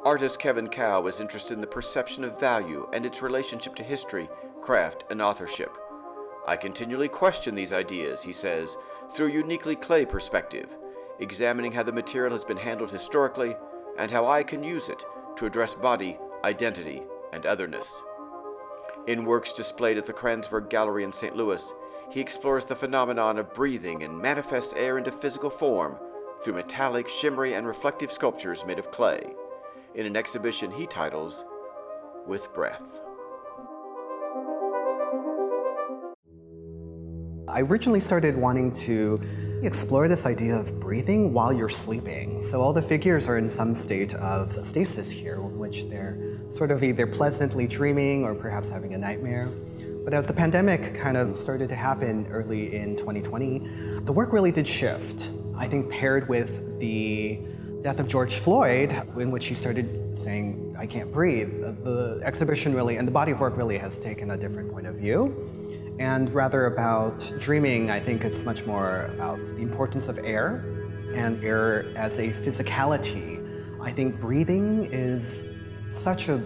Artist Kevin Kao is interested in the perception of value and its relationship to history, craft, and authorship. I continually question these ideas, he says, through a uniquely clay perspective, examining how the material has been handled historically and how I can use it to address body, identity, and otherness. In works displayed at the Kranzberg Gallery in St. Louis, he explores the phenomenon of breathing and manifests air into physical form through metallic, shimmery, and reflective sculptures made of clay, in an exhibition he titles With Breath. I originally started wanting to explore this idea of breathing while you're sleeping. So all the figures are in some state of stasis here, in which they're sort of either pleasantly dreaming or perhaps having a nightmare. But as the pandemic kind of started to happen early in 2020, the work really did shift. I think paired with the death of George Floyd, in which he started saying, "I can't breathe," the exhibition really, and the body of work really has taken a different point of view. And rather about dreaming, I think it's much more about the importance of air and air as a physicality. I think breathing is such a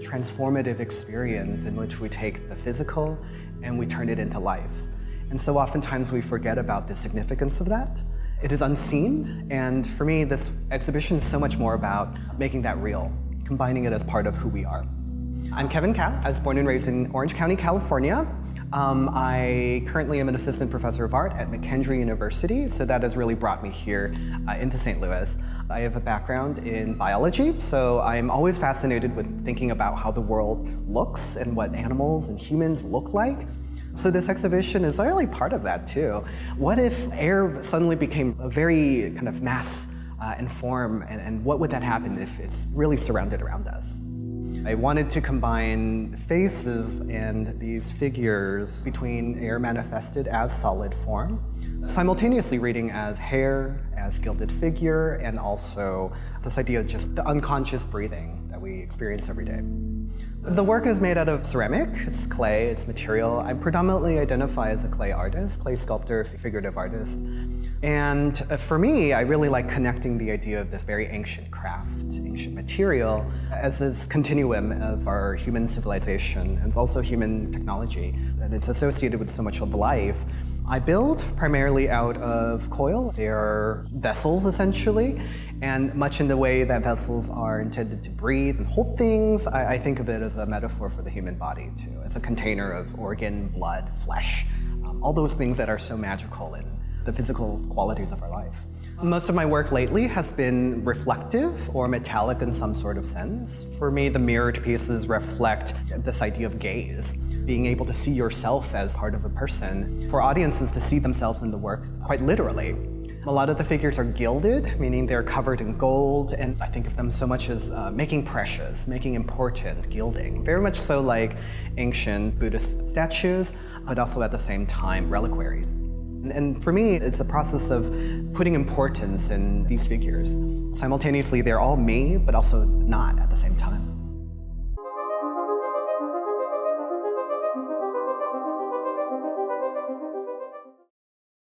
transformative experience in which we take the physical and we turn it into life. And so oftentimes we forget about the significance of that. It is unseen, and for me, this exhibition is so much more about making that real, combining it as part of who we are. I'm Kevin Kao. I was born and raised in Orange County, California. I currently am an assistant professor of art at McKendree University, so that has really brought me here into St. Louis. I have a background in biology, so I'm always fascinated with thinking about how the world looks and what animals and humans look like. So this exhibition is really part of that too. What if air suddenly became a very kind of mass and form, and what would that happen if it's really surrounded around us? I wanted to combine faces and these figures between air manifested as solid form, simultaneously reading as hair, as gilded figure, and also this idea of just the unconscious breathing that we experience every day. The work is made out of ceramic, it's clay, it's material. I predominantly identify as a clay artist, clay sculptor, figurative artist. And for me, I really like connecting the idea of this very ancient craft, ancient material, as this continuum of our human civilization and also human technology. And it's associated with so much of life. I build primarily out of coil. They are vessels, essentially, and much in the way that vessels are intended to breathe and hold things, I think of it as a metaphor for the human body, too. It's a container of organ, blood, flesh, all those things that are so magical in the physical qualities of our life. Most of my work lately has been reflective or metallic in some sort of sense. For me, the mirrored pieces reflect this idea of gaze, being able to see yourself as part of a person. For audiences to see themselves in the work quite literally. A lot of the figures are gilded, meaning they're covered in gold, and I think of them so much as making precious, making important, gilding. Very much so like ancient Buddhist statues, but also at the same time reliquaries. And for me, it's a process of putting importance in these figures. Simultaneously, they're all me, but also not at the same time.